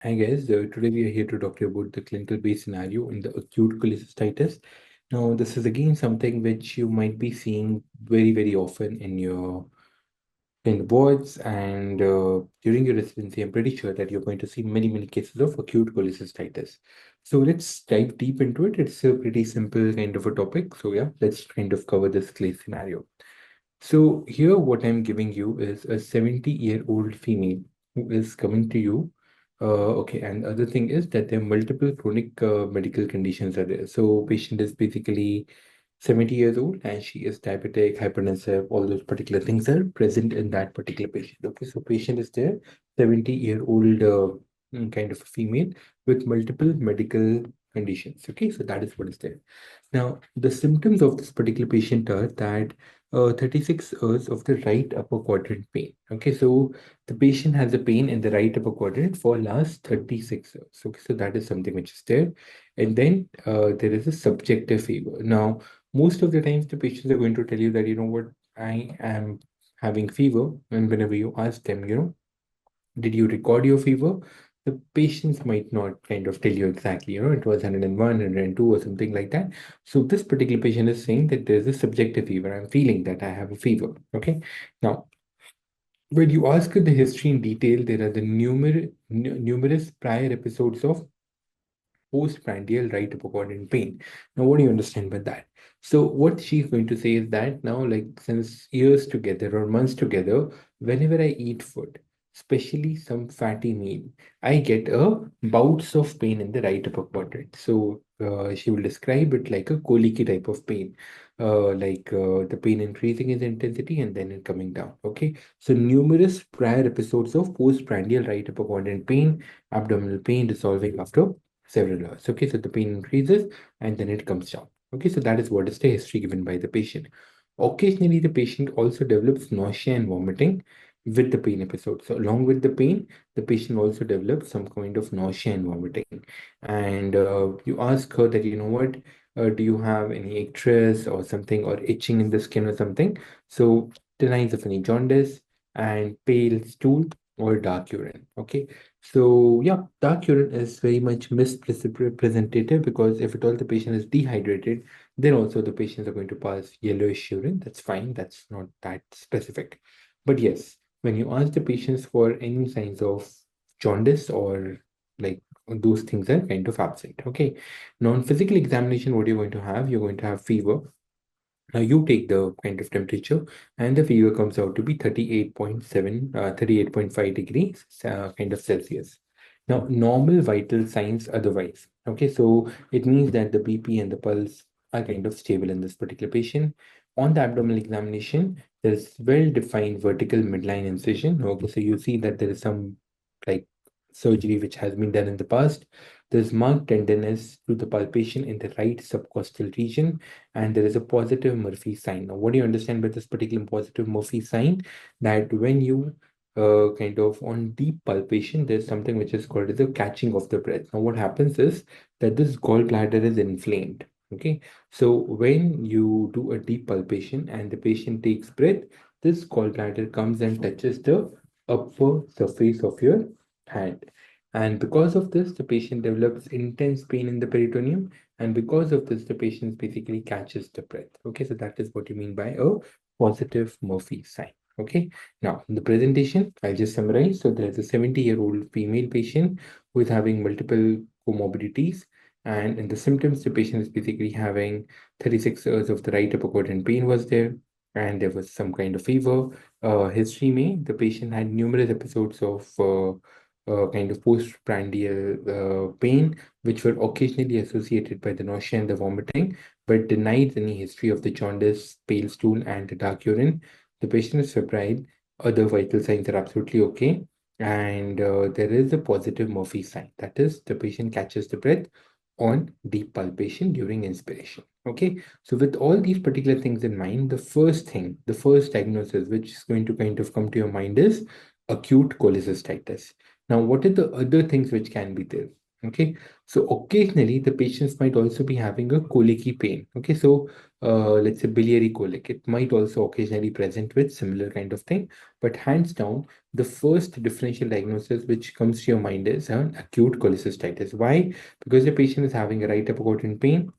Hi guys, today we are here to talk about the clinical based scenario in the acute cholecystitis. Now, this is again something which you might be seeing very often in the wards and during your residency. I'm pretty sure that you're going to see many cases of acute cholecystitis. So let's dive deep into it. It's a pretty simple kind of a topic. So yeah, let's kind of cover this case scenario. So here what I'm giving you is a 70-year-old female who is coming to you. Okay, and the other thing is that there are multiple chronic medical conditions are there. So patient is basically 70 years old and she is diabetic, hypertensive, all those particular things are present in that particular patient. Okay, so patient is there, 70-year-old kind of a female with multiple medical conditions. Okay, so that is what is there. Now, the symptoms of this particular patient are that 36 hours of the right upper quadrant pain. Okay, so the patient has a pain in the right upper quadrant for last 36 hours. Okay, so that is something which is there. And then there is a subjective fever. Now, most of the times the patients are going to tell you that, you know what, I am having fever. And whenever you ask them, did you record your fever? The patients might not kind of tell you exactly, it was 101, 102 or something like that. So this particular patient is saying that there's a subjective fever. I'm feeling that I have a fever. Okay. Now, when you ask the history in detail, there are the numerous prior episodes of postprandial right upper quadrant pain. Now, what do you understand by that? So, what she's going to say is that now, like since years together or months together, whenever I eat food, especially some fatty meal, I get a bouts of pain in the right upper quadrant. So, she will describe it like a colicky type of pain, the pain increasing in intensity and then it coming down. Okay, so numerous prior episodes of postprandial right upper quadrant pain, abdominal pain resolving after several hours. Okay, so the pain increases and then it comes down. Okay, so that is what is the history given by the patient. Occasionally, the patient also develops nausea and vomiting with the pain episode. So, along with the pain, the patient also develops some kind of nausea and vomiting. And you ask her that, you know what, do you have any icterus or something or itching in the skin or something? So, denies of any jaundice and pale stool or dark urine. Okay, so yeah, dark urine is very much misrepresentative because if at all the patient is dehydrated, then also the patients are going to pass yellowish urine. That's fine. That's not that specific. But yes, when you ask the patients for any signs of jaundice or like those things are kind of absent. Okay. Now, on physical examination, what you're going to have, you're going to have fever. Now you take the kind of temperature and the fever comes out to be 38.7, 38.5 degrees kind of Celsius. Now, normal vital signs otherwise. Okay, so it means that the BP and the pulse are kind of stable in this particular patient. On the abdominal examination, there is well-defined vertical midline incision. Okay, so you see that there is some like surgery which has been done in the past. There's marked tenderness to the palpation in the right subcostal region and there is a positive Murphy sign. Now, what do you understand by this particular positive Murphy sign? That when you kind of on deep palpation, there's something which is called as the catching of the breath. Now, what happens is that this gallbladder is inflamed. Okay, so when you do a deep palpation and the patient takes breath, this gallbladder comes and touches the upper surface of your hand. And because of this, the patient develops intense pain in the peritoneum and because of this, the patient basically catches the breath. Okay, so that is what you mean by a positive Murphy sign. Okay, now in the presentation, I'll just summarize. So there's a 70-year-old female patient who is having multiple comorbidities. And in the symptoms, the patient is basically having 36 hours of the right upper quadrant pain was there. And there was some kind of fever. History may, the patient had numerous episodes of kind of postprandial pain which were occasionally associated by the nausea and the vomiting, but denied any history of the jaundice, pale stool, and the dark urine. The patient is febrile. Other vital signs are absolutely okay. And there is a positive Murphy sign. That is, the patient catches the breath on deep palpation during inspiration. Okay, so with all these particular things in mind, the first thing, the first diagnosis which is going to kind of come to your mind is acute cholecystitis. Now, what are the other things which can be there? Okay, so occasionally the patients might also be having a colicky pain. Okay, so let's say biliary colic, it might also occasionally present with similar kind of thing. But hands down, the first differential diagnosis which comes to your mind is an acute cholecystitis. Why? Because the patient is having a right upper quadrant pain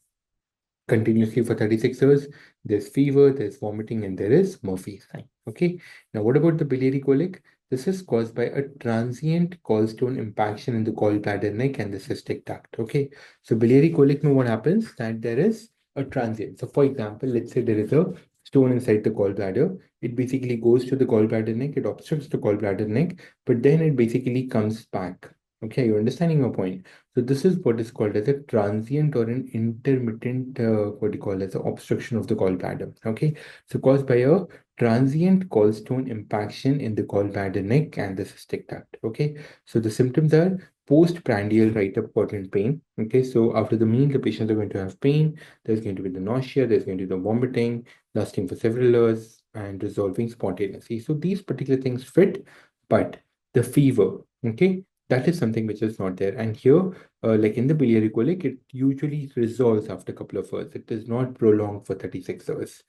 continuously for 36 hours. There's fever, there's vomiting, and there is Murphy's sign. Okay. Now, what about the biliary colic? This is caused by a transient gallstone impaction in the gallbladder neck and the cystic duct. Okay. So, biliary colic, now what happens? That there is a transient. So, for example, let's say there is a stone inside the gallbladder. It basically goes to the gallbladder neck, it obstructs the gallbladder neck, but then it basically comes back. Okay, you're understanding my point. So this is what is called as a transient or an intermittent, what do you call as an obstruction of the gallbladder. Okay, so caused by a transient gallstone impaction in the gallbladder neck and the cystic duct. Okay, so the symptoms are postprandial right up quadrant pain. Okay, so after the meal, the patients are going to have pain. There's going to be the nausea. There's going to be the vomiting, lasting for several hours, and resolving spontaneously. So these particular things fit, but the fever. Okay, that is something which is not there. And here, like in the biliary colic, it usually resolves after a couple of hours. It is not prolonged for 36 hours.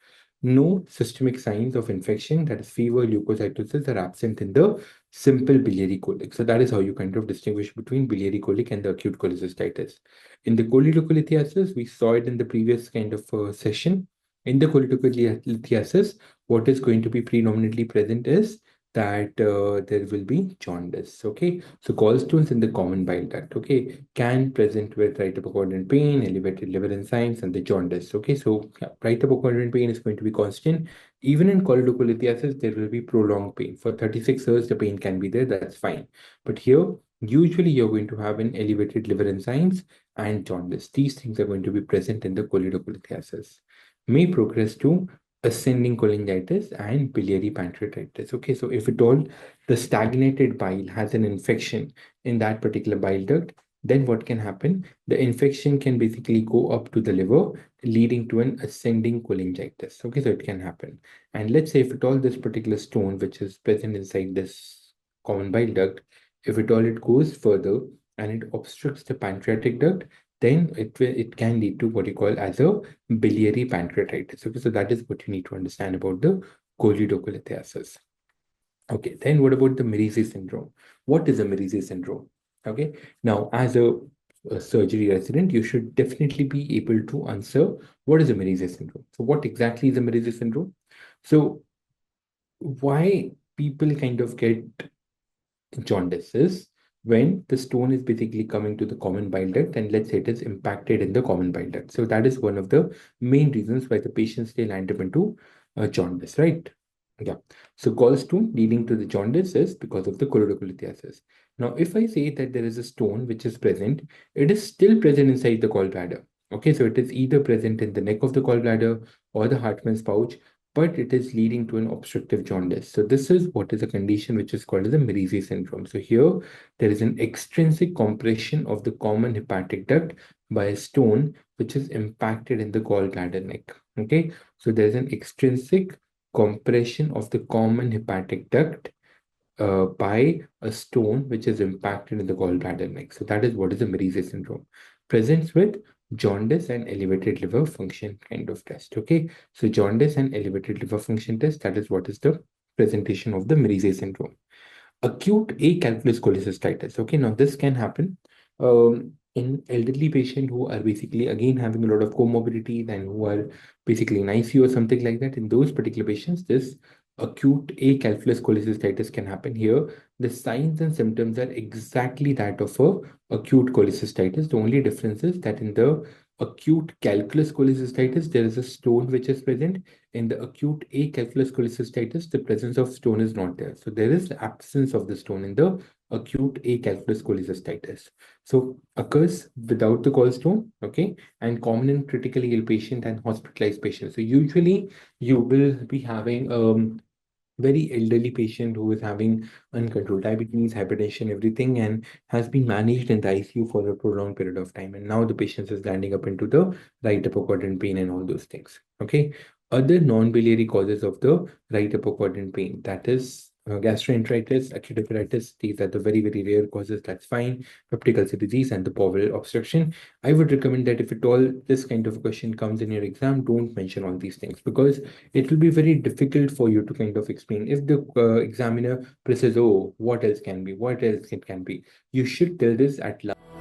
No systemic signs of infection, that is fever, leukocytosis, are absent in the simple biliary colic. So that is how you kind of distinguish between biliary colic and the acute cholecystitis. In the cholelocholithiasis, we saw it in the previous kind of session. In the cholelocholithiasis, what is going to be predominantly present is that there will be jaundice. Okay, so gallstones in the common bile duct, okay, can present with right upper quadrant pain, elevated liver enzymes, and the jaundice. Okay, so yeah, right upper quadrant pain is going to be constant. Even in choledocholithiasis, there will be prolonged pain. For 36 hours, the pain can be there, that's fine. But here, usually you're going to have an elevated liver enzymes and jaundice. These things are going to be present in the choledocholithiasis. May progress to ascending cholangitis and biliary pancreatitis. Okay, so if at all the stagnated bile has an infection in that particular bile duct, then what can happen? The infection can basically go up to the liver, leading to an ascending cholangitis. Okay, so it can happen. And let's say if at all this particular stone, which is present inside this common bile duct, if at all it goes further and it obstructs the pancreatic duct, then it can lead to what you call as a biliary pancreatitis. Okay, so that is what you need to understand about the choledocholithiasis. Okay, then what about the Mirizzi syndrome? What is a Mirizzi syndrome? Okay, now as a surgery resident, you should definitely be able to answer what is a Mirizzi syndrome. So, what exactly is a Mirizzi syndrome? So, why people kind of get jaundice is when the stone is basically coming to the common bile duct and let's say it is impacted in the common bile duct. So that is one of the main reasons why the patients they land up into jaundice, right? Yeah. So gallstone leading to the jaundice is because of the choledocholithiasis. Now, if I say that there is a stone which is present, it is still present inside the gallbladder. Okay, so it is either present in the neck of the gallbladder or the Hartmann's pouch, but it is leading to an obstructive jaundice. So this is what is a condition which is called as a Mirizzi syndrome. So here there is an extrinsic compression of the common hepatic duct by a stone which is impacted in the gallbladder neck. Okay, so there is an extrinsic compression of the common hepatic duct by a stone which is impacted in the gallbladder neck. So that is what is a Mirizzi syndrome. Presents with jaundice and elevated liver function kind of test. Okay, so jaundice and elevated liver function test. That is what is the presentation of the Mirizzi syndrome. Acute A-calculus cholecystitis. Okay, now this can happen in elderly patient who are basically again having a lot of comorbidities and who are basically in ICU or something like that. In those particular patients, this acute A-calculus cholecystitis can happen here. The signs and symptoms are exactly that of a acute cholecystitis. The only difference is that in the acute calculus cholecystitis, there is a stone which is present. In the acute A-calculus cholecystitis, the presence of stone is not there. So there is absence of the stone in the acute A-calculus cholecystitis. So occurs without the gallstone, okay, and common in critically ill patient and hospitalized patients. So usually you will be having very elderly patient who is having uncontrolled diabetes, hypertension, everything, and has been managed in the ICU for a prolonged period of time. And now the patient is landing up into the right upper quadrant pain and all those things. Okay. Other non-biliary causes of the right upper quadrant pain, that is gastroenteritis, acute hepatitis, these are the very, very rare causes, that's fine. Peptic ulcer disease and the bowel obstruction. I would recommend that if at all this kind of question comes in your exam, don't mention all these things because it will be very difficult for you to kind of explain. If the examiner presses, oh, what else can be? What else it can be? You should tell this at last.